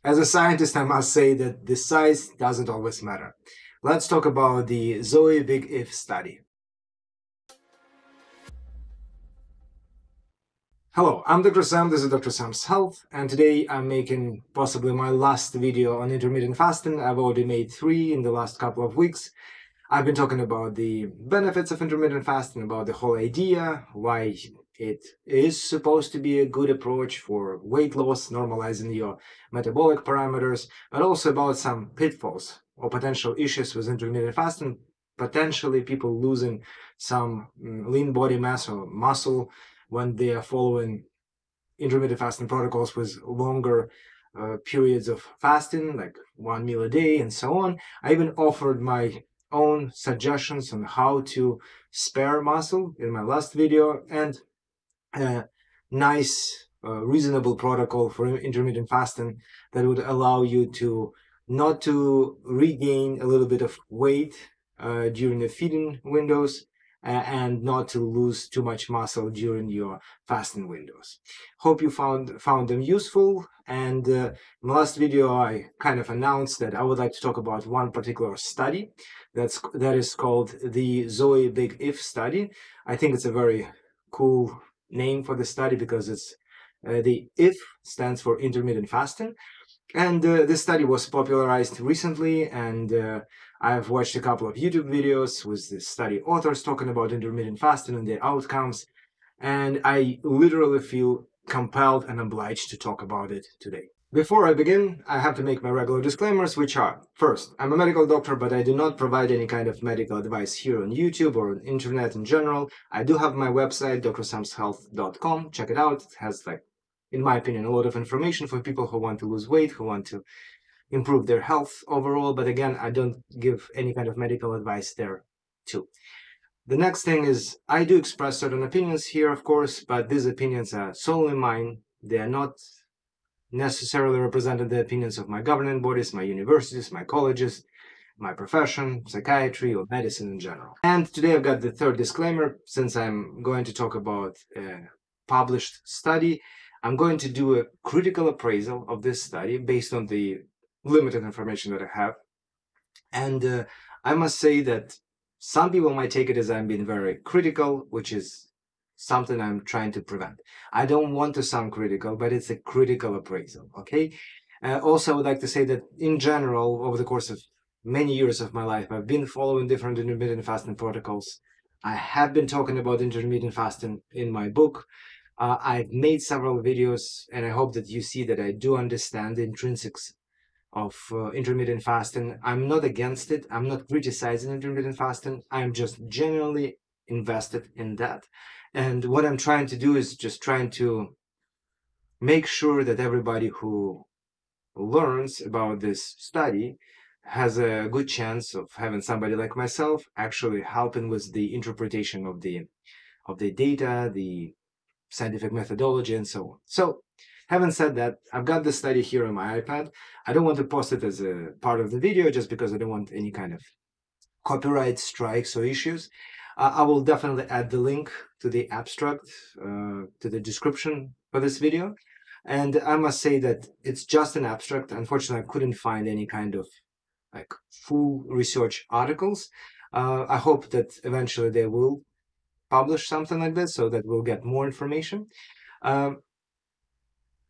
As a scientist, I must say that the size doesn't always matter. Let's talk about the ZOE Big If study. Hello, I'm Dr. Sam, this is Dr. Sam's Health, and today I'm making possibly my last video on intermittent fasting. I've already made 3 in the last couple of weeks. I've been talking about the benefits of intermittent fasting, about the whole idea, why it is supposed to be a good approach for weight loss, normalizing your metabolic parameters, but also about some pitfalls or potential issues with intermittent fasting, potentially people losing some lean body mass or muscle when they are following intermittent fasting protocols with longer periods of fasting, like 1 meal a day and so on. I even offered my own suggestions on how to spare muscle in my last video, and a nice, reasonable protocol for intermittent fasting that would allow you to not to regain a little bit of weight during the feeding windows and not to lose too much muscle during your fasting windows. Hope you found them useful. And in the last video, I kind of announced that I would like to talk about one particular study that is called the ZOE Big If study. I think it's a very cool name for the study because it's the IF stands for intermittent fasting. And this study was popularized recently, and I've watched a couple of YouTube videos with the study authors talking about intermittent fasting and the outcomes, and I literally feel compelled and obliged to talk about it today. Before I begin, I have to make my regular disclaimers, which are: first, I'm a medical doctor, but I do not provide any kind of medical advice here on YouTube or on internet in general. I do have my website, drsamshealth.com. Check it out. It has, like, in my opinion, a lot of information for people who want to lose weight, who want to improve their health overall. But again, I don't give any kind of medical advice there too. The next thing is, I do express certain opinions here, of course, but these opinions are solely mine. They are not necessarily represented the opinions of my governing bodies, my universities, my colleges, my profession, psychiatry, or medicine in general. And today I've got the third disclaimer. Since I'm going to talk about a published study, I'm going to do a critical appraisal of this study based on the limited information that I have. And I must say that some people might take it as I'm being very critical, which is something I'm trying to prevent. I don't want to sound critical, but it's a critical appraisal, okay? Also, I would like to say that in general, over the course of many years of my life, I've been following different intermittent fasting protocols. I have been talking about intermittent fasting in my book. I've made several videos, and I hope that you see that I do understand the intrinsics of intermittent fasting. I'm not against it. I'm not criticizing intermittent fasting. I'm just genuinely invested in that. And what I'm trying to do is just trying to make sure that everybody who learns about this study has a good chance of having somebody like myself actually helping with the interpretation of the data, the scientific methodology, and so on. So, having said that, I've got the study here on my iPad. I don't want to post it as a part of the video just because I don't want any kind of copyright strikes or issues. I will definitely add the link to the abstract to the description for this video. And I must say that it's just an abstract. Unfortunately, I couldn't find any kind of like full research articles. I hope that eventually they will publish something like this so that we'll get more information.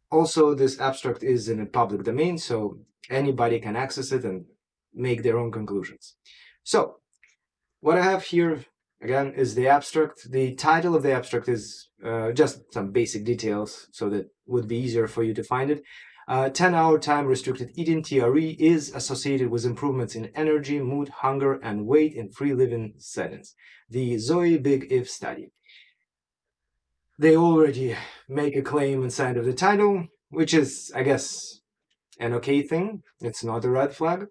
Also, this abstract is in a public domain, so anybody can access it and make their own conclusions. So, what I have here, again, is the abstract. The title of the abstract is just some basic details so that it would be easier for you to find it. 10-hour time-restricted eating, TRE, is associated with improvements in energy, mood, hunger, and weight in free living settings. The ZOE Big If study. They already make a claim inside of the title, which is, I guess, an okay thing. It's not a red flag.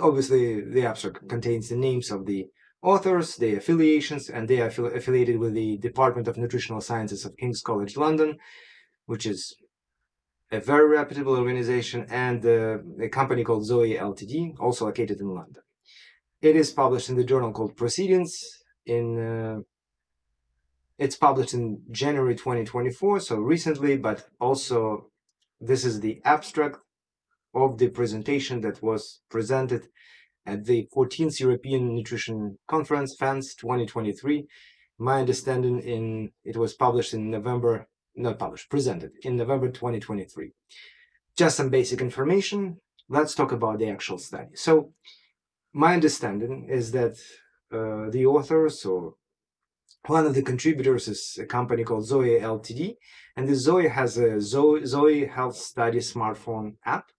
Obviously, the abstract contains the names of the authors, their affiliations, and they are affiliated with the Department of Nutritional Sciences of King's College London, which is a very reputable organization, and a company called ZOE Ltd, also located in London. It is published in the journal called Proceedings. It's published in January 2024, so recently, but also this is the abstract. of the presentation that was presented at the 14th European Nutrition Conference, FANS 2023. My understanding it was published in November, not published, presented in November 2023. Just some basic information. Let's talk about the actual study. So my understanding is that the authors or one of the contributors is a company called ZOE Ltd. And the ZOE has a ZOE Health Study smartphone app,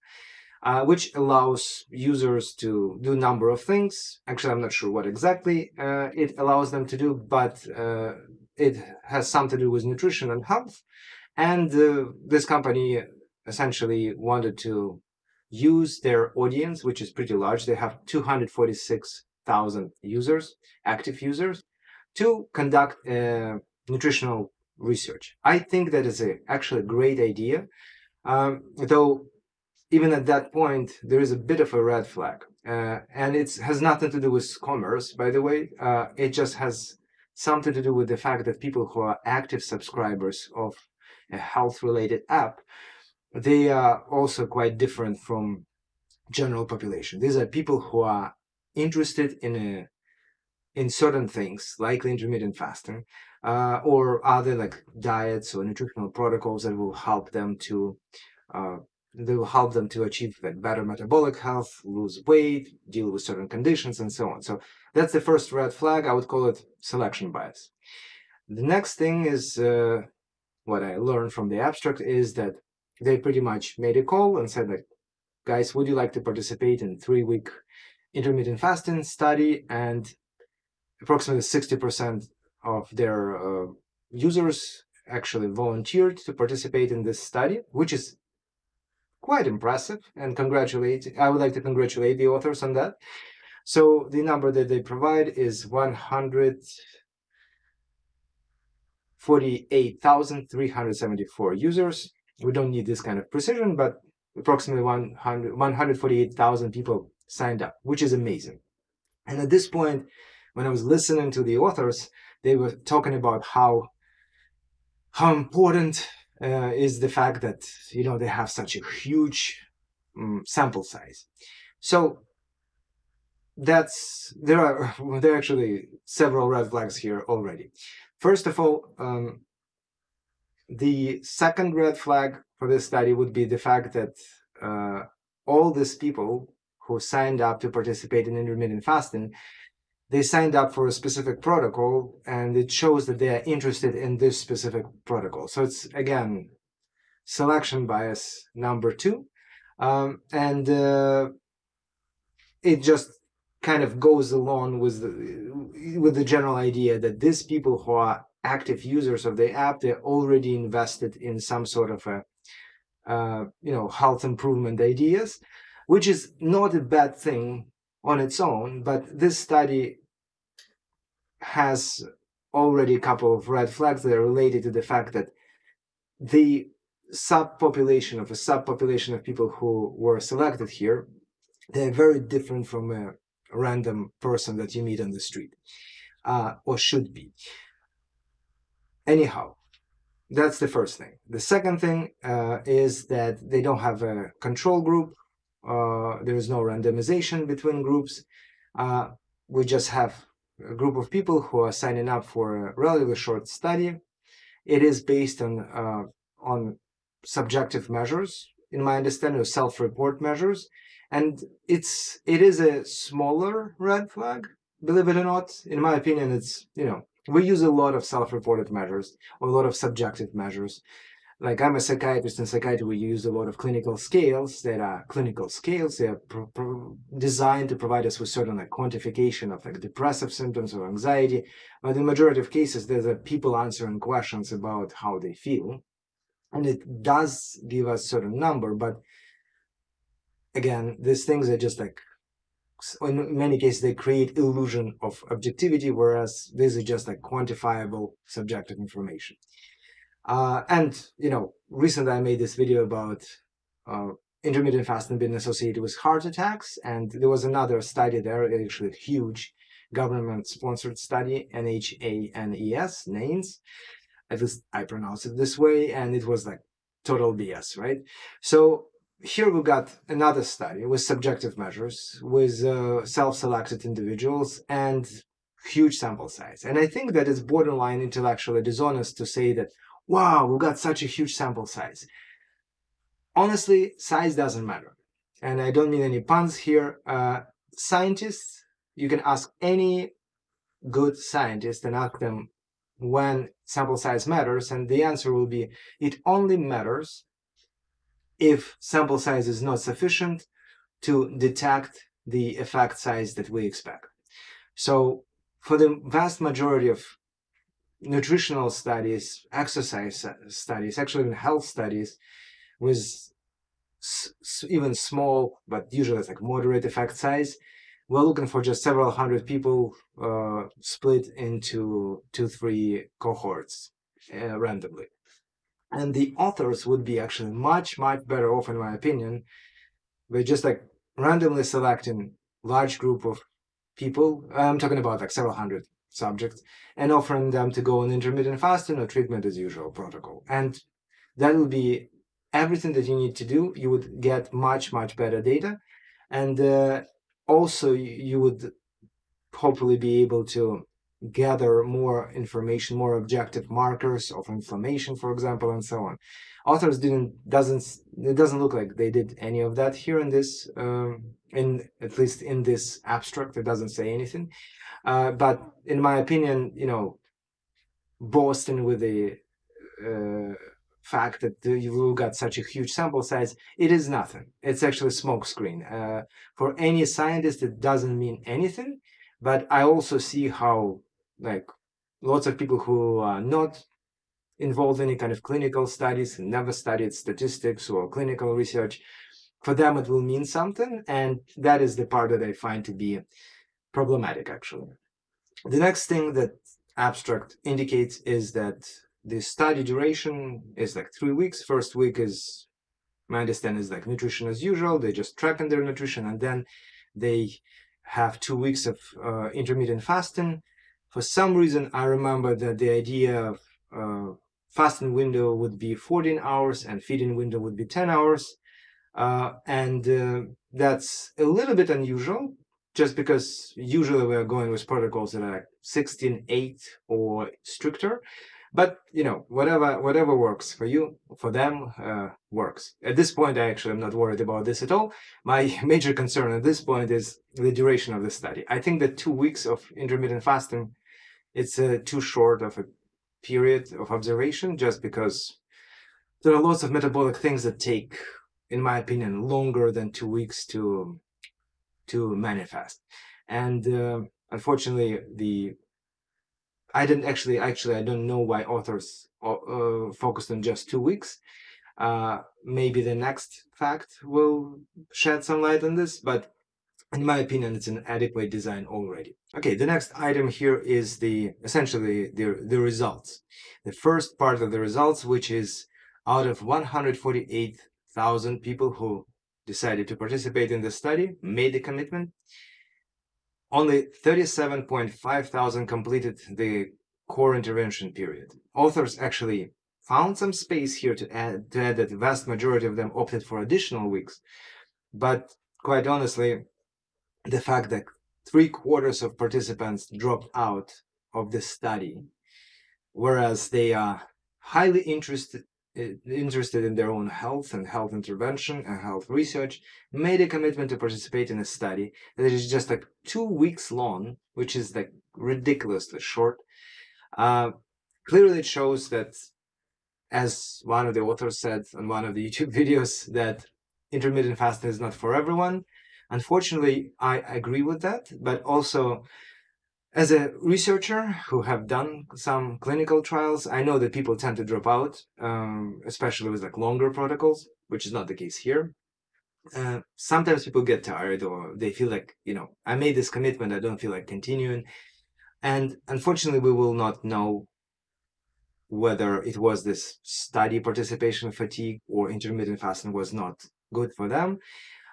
which allows users to do a number of things. Actually, I'm not sure what exactly it allows them to do, but it has something to do with nutrition and health. And this company essentially wanted to use their audience, which is pretty large. They have 246,000 users, active users, to conduct nutritional research. I think that is actually a great idea, though even at that point, there is a bit of a red flag. And it has nothing to do with commerce, by the way. It just has something to do with the fact that people who are active subscribers of a health-related app, they are also quite different from general population. These are people who are interested in certain things, like intermittent fasting, or other like diets or nutritional protocols that will help them to achieve like better metabolic health, lose weight, deal with certain conditions, and so on. So that's the first red flag. I would call it selection bias. The next thing is what I learned from the abstract is that they pretty much made a call and said, like, guys, would you like to participate in 3-week intermittent fasting study? And approximately 60% of their users actually volunteered to participate in this study, which is quite impressive, and I would like to congratulate the authors on that. So the number that they provide is 148,374 users. We don't need this kind of precision, but approximately 148,000 people signed up, which is amazing. And at this point, when I was listening to the authors, they were talking about how important is the fact that, they have such a huge sample size. So there are actually several red flags here already. First of all, the second red flag for this study would be the fact that all these people who signed up to participate in intermittent fasting, they signed up for a specific protocol, and it shows that they are interested in this specific protocol. So it's, again, selection bias number 2. And it just kind of goes along with the general idea that these people who are active users of the app, they're already invested in some sort of health improvement ideas, which is not a bad thing on its own, but this study has already a couple of red flags that are related to the fact that the subpopulation of people who were selected here, they're very different from a random person that you meet on the street, or should be. Anyhow, that's the first thing. The second thing is that they don't have a control group. There is no randomization between groups. We just have a group of people who are signing up for a relatively short study. It is based on subjective measures, in my understanding, of self-report measures, and it is a smaller red flag, believe it or not. In my opinion, it's, we use a lot of self-reported measures, or a lot of subjective measures. Like, I'm a psychiatrist. In psychiatry, we use a lot of clinical scales that are clinical scales. They are designed to provide us with certain quantification of depressive symptoms or anxiety. But in the majority of cases, there's people answering questions about how they feel. And it does give us a certain number. But again, these things are just in many cases, they create illusion of objectivity, whereas this is just quantifiable subjective information. And recently I made this video about intermittent fasting being associated with heart attacks, and there was another study there, actually a huge government-sponsored study, NHANES, NANES, at least I pronounce it this way, and it was total BS, right? So here we got another study with subjective measures, with self-selected individuals and huge sample size. And I think that it's borderline intellectually dishonest to say that, wow, we got such a huge sample size. Honestly, size doesn't matter. And I don't mean any puns here. Scientists, you can ask any good scientist and ask them when sample size matters, and the answer will be, it only matters if sample size is not sufficient to detect the effect size that we expect. So for the vast majority of nutritional studies, exercise studies, actually even health studies with even small, but usually it's like moderate effect size, we're looking for just several hundred people split into 2-3 cohorts randomly. And the authors would be actually much, much better off, in my opinion, by just like randomly selecting large group of people. I'm talking about like several hundred subjects, and offering them to go on intermittent fasting or treatment as usual protocol. And that would be everything that you need to do. You would get much, much better data. And also you would hopefully be able to gather more information, more objective markers of inflammation, for example, and so on. Authors it doesn't look like they did any of that here in this, at least in this abstract. It doesn't say anything. But in my opinion, boasting with the fact that you got such a huge sample size, it is nothing. It's actually a smokescreen. For any scientist, it doesn't mean anything. But I also see how, like, lots of people who are not involved in any kind of clinical studies, never studied statistics or clinical research, for them it will mean something. And that is the part that I find to be problematic, actually. The next thing that abstract indicates is that the study duration is like 3 weeks. First week is, my understanding, is like nutrition as usual. They just tracking their nutrition, and then they have 2 weeks of intermittent fasting. For some reason, I remember that the idea of fasting window would be 14 hours and feeding window would be 10 hours. That's a little bit unusual, just because usually we're going with protocols that are like 16-8 or stricter. But whatever works for you, for them, works. At this point, I actually am not worried about this at all. My major concern at this point is the duration of the study. I think that 2 weeks of intermittent fasting, it's too short of a period of observation, just because there are lots of metabolic things that take, in my opinion, longer than 2 weeks to manifest. And unfortunately, I don't know why authors focused on just 2 weeks. Maybe the next fact will shed some light on this, but in my opinion, it's an adequate design already. Okay, the next item here is essentially the results. The first part of the results, which is out of 148,000 people who decided to participate in the study, made the commitment, only 37.5 thousand completed the core intervention period. Authors actually found some space here to add that the vast majority of them opted for additional weeks. But quite honestly, the fact that 3/4 of participants dropped out of the study, whereas they are highly interested in their own health and health intervention and health research, made a commitment to participate in a study that is just like 2 weeks long, which is like ridiculously short. Clearly it shows that, as one of the authors said on one of the YouTube videos, that intermittent fasting is not for everyone. Unfortunately, I agree with that, but also, as a researcher who have done some clinical trials, I know that people tend to drop out, especially with like longer protocols, which is not the case here. Sometimes people get tired, or they feel like, I made this commitment, I don't feel like continuing. And unfortunately, we will not know whether it was this study participation fatigue or intermittent fasting was not good for them.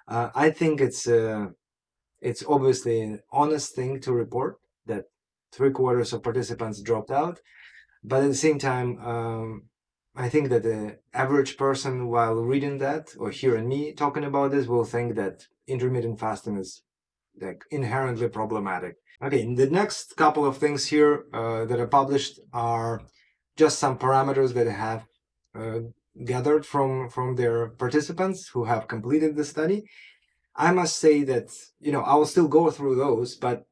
I think it's obviously an honest thing to report that 3/4 of participants dropped out, but at the same time, I think that the average person, while reading that or hearing me talking about this, will think that intermittent fasting is like inherently problematic. Okay, the next couple of things here that are published are just some parameters that I have uh, gathered from their participants who have completed the study. I must say that, I will still go through those, but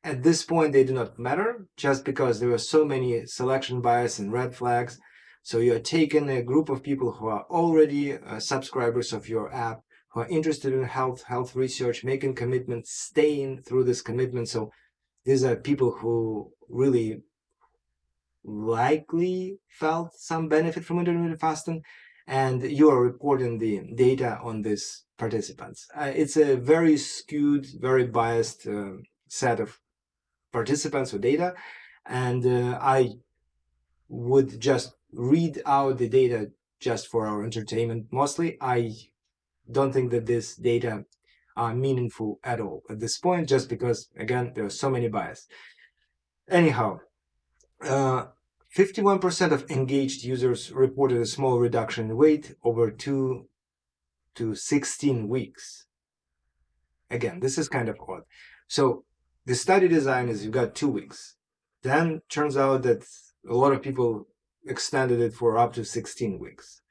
at this point they do not matter, just because there are so many selection bias and red flags. So you're taking a group of people who are already subscribers of your app, who are interested in health research, making commitments, staying through this commitment. So these are people who really likely felt some benefit from intermittent fasting, and you are reporting the data on these participants. It's a very skewed, very biased set of participants or data, and I would just read out the data just for our entertainment mostly. I don't think that this data are meaningful at all at this point, just because, again, there are so many bias. Anyhow, 51% of engaged users reported a small reduction in weight over 2 to 16 weeks. Again, this is kind of odd. So the study design is you've got 2 weeks. Then turns out that a lot of people extended it for up to 16 weeks.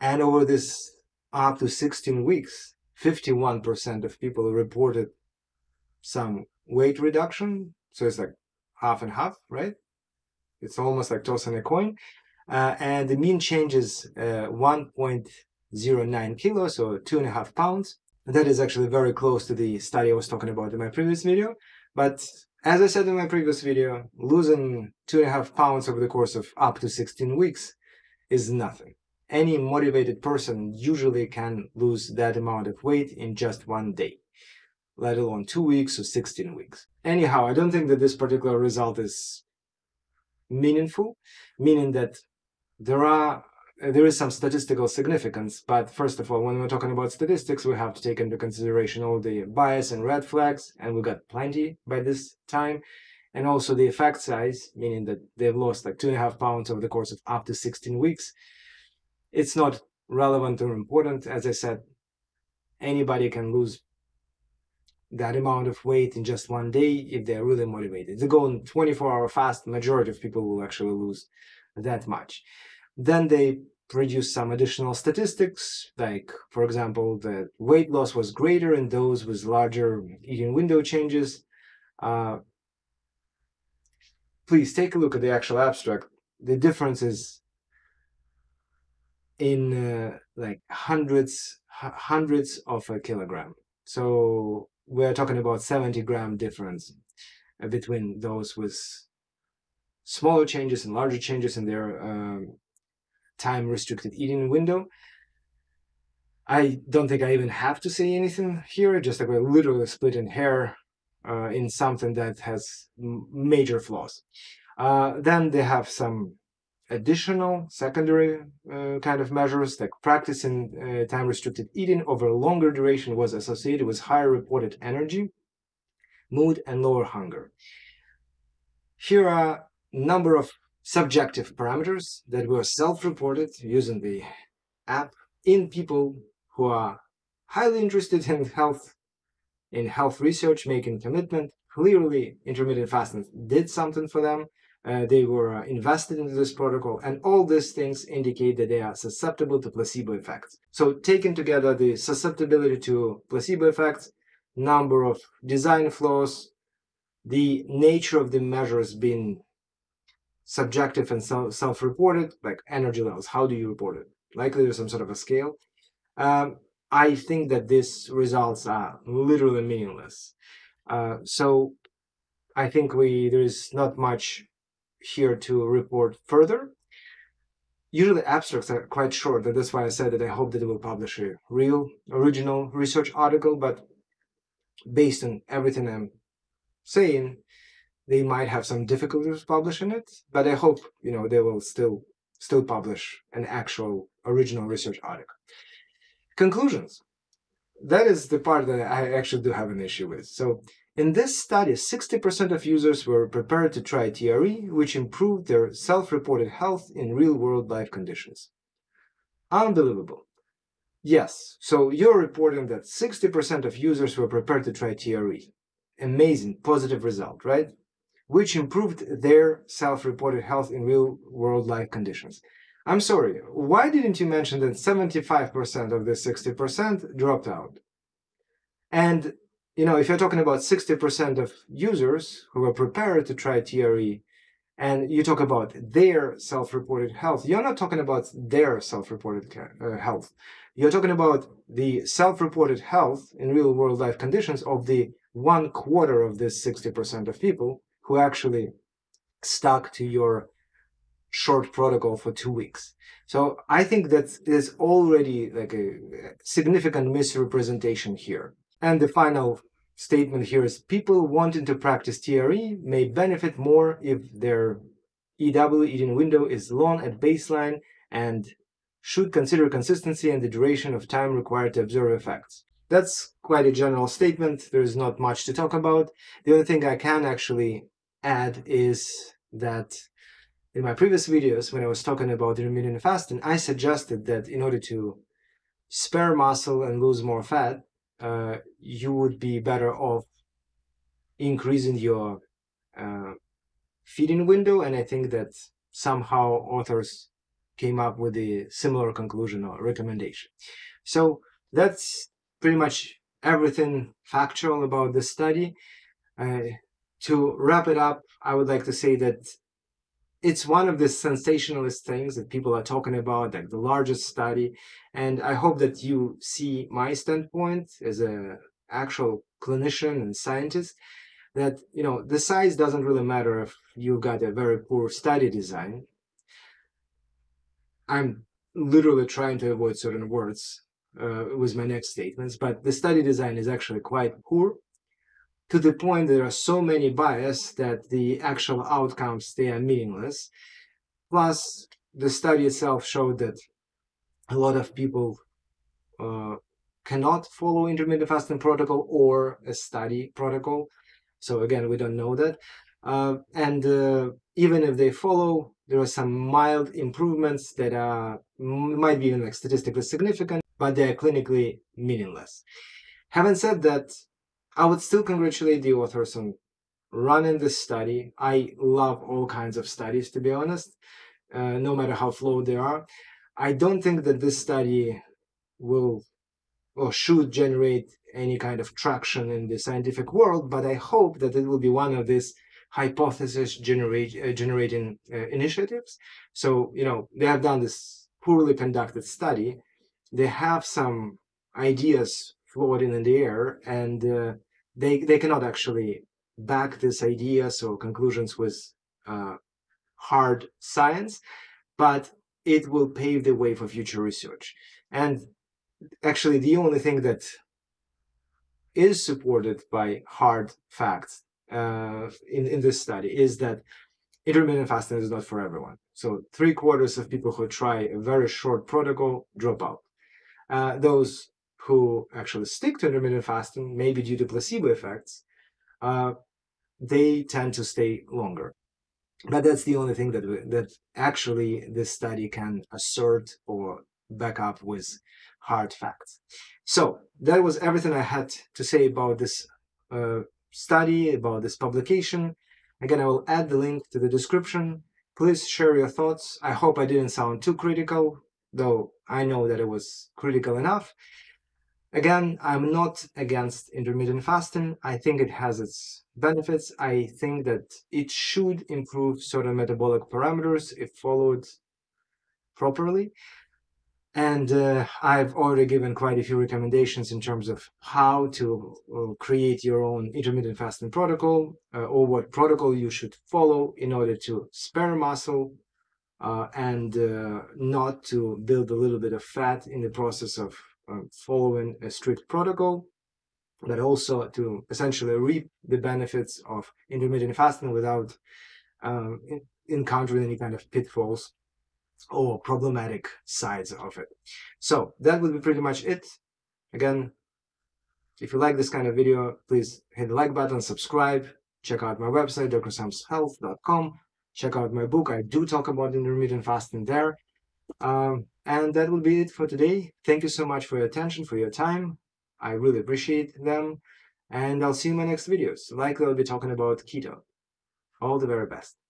And over this up to 16 weeks, 51% of people reported some weight reduction. So it's like half and half, right? It's almost like tossing a coin. And the mean change is 1.09 kilos, or 2.5 pounds. That is actually very close to the study I was talking about in my previous video. But as I said in my previous video, losing 2.5 pounds over the course of up to 16 weeks is nothing. Any motivated person usually can lose that amount of weight in just one day, let alone 2 weeks or 16 weeks. Anyhow, I don't think that this particular result is meaningful, meaning that there is some statistical significance. But first of all, when we're talking about statistics, we have to take into consideration all the bias and red flags, and we got plenty by this time. And also the effect size, meaning that they've lost like 2.5 pounds over the course of up to 16 weeks. It's not relevant or important. As I said, anybody can lose that amount of weight in just one day if they're really motivated. They go on 24-hour fast, majority of people will actually lose that much. Then they produce some additional statistics, like, for example, the weight loss was greater in those with larger eating window changes. Please take a look at the actual abstract. The difference is in like hundreds of a kilogram. So we're talking about 70-gram difference between those with smaller changes and larger changes in their time-restricted eating window. I don't think I even have to say anything here, just like we're literally splitting hair in something that has major flaws. Then they have some additional secondary kind of measures, like practicing time-restricted eating over a longer duration was associated with higher reported energy, mood, and lower hunger. Here are a number of subjective parameters that were self-reported using the app in people who are highly interested in health research, making commitment. Clearly, intermittent fasting did something for them. They were invested into this protocol, and all these things indicate that they are susceptible to placebo effects. So taken together, the susceptibility to placebo effects, number of design flaws, the nature of the measures being subjective and self-reported, like energy levels, how do you report it? Likely there's some sort of a scale. I think that these results are literally meaningless. So I think there is not much here to report further. Usually abstracts are quite short, and that's why I said that I hope that they will publish a real, original research article, but based on everything I'm saying, they might have some difficulties publishing it, but I hope, they will still publish an actual original research article. Conclusions. That is the part that I actually do have an issue with. So In this study, 60% of users were prepared to try TRE, which improved their self-reported health in real-world life conditions. Unbelievable. Yes, so you're reporting that 60% of users were prepared to try TRE. Amazing, positive result, right? Which improved their self-reported health in real-world life conditions. I'm sorry, why didn't you mention that 75% of the 60% dropped out? And, if you're talking about 60% of users who are prepared to try TRE, and you talk about their self-reported health, you're not talking about their self-reported health. You're talking about the self-reported health in real-world life conditions of the 1/4 of this 60% of people who actually stuck to your short protocol for 2 weeks. So I think that is already like a significant misrepresentation here. And the final statement here is people wanting to practice TRE may benefit more if their EW eating window is long at baseline and should consider consistency and the duration of time required to observe effects. That's quite a general statement. There's not much to talk about. The only thing I can actually add is that in my previous videos, when I was talking about intermittent fasting, I suggested that in order to spare muscle and lose more fat, you would be better off increasing your feeding window. And I think that somehow authors came up with a similar conclusion or recommendation. So that's pretty much everything factual about this study. To wrap it up, I would like to say that it's one of the sensationalist things that people are talking about, like the largest study. And I hope that you see my standpoint as an actual clinician and scientist, that, the size doesn't really matter if you've got a very poor study design. I'm literally trying to avoid certain words with my next statements, but the study design is actually quite poor, to the point there are so many bias that the actual outcomes, they are meaningless. Plus, the study itself showed that a lot of people cannot follow intermittent fasting protocol or a study protocol. So again, we don't know that. Even if they follow, there are some mild improvements that might be even like statistically significant, but they are clinically meaningless. Having said that, I would still congratulate the authors on running this study. I love all kinds of studies, to be honest, no matter how flawed they are. I don't think that this study will or should generate any kind of traction in the scientific world, but I hope that it will be one of these hypothesis generating initiatives. So, they have done this poorly conducted study. They have some ideas floating in the air, and they cannot actually back these ideas or conclusions with hard science, but it will pave the way for future research. And actually, the only thing that is supported by hard facts in this study is that intermittent fasting is not for everyone. So 3/4 of people who try a very short protocol drop out. Those who actually stick to intermittent fasting, maybe due to placebo effects, they tend to stay longer. But that's the only thing that actually this study can assert or back up with hard facts. So that was everything I had to say about this study, about this publication. Again, I will add the link to the description. Please share your thoughts. I hope I didn't sound too critical, though I know that it was critical enough. Again, I'm not against intermittent fasting. I think it has its benefits. I think that it should improve certain metabolic parameters if followed properly. And I've already given quite a few recommendations in terms of how to create your own intermittent fasting protocol, or what protocol you should follow in order to spare muscle and not to build a little bit of fat in the process of following a strict protocol, but also to essentially reap the benefits of intermittent fasting without encountering any kind of pitfalls or problematic sides of it. So that would be pretty much it. Again, If you like this kind of video, please hit the like button, subscribe, check out my website, drsamshealth.com. Check out my book. I do talk about intermittent fasting there. And that will be it for today. Thank you so much for your attention, for your time. I really appreciate them. And I'll see you in my next videos. Likely I'll be talking about keto. All the very best.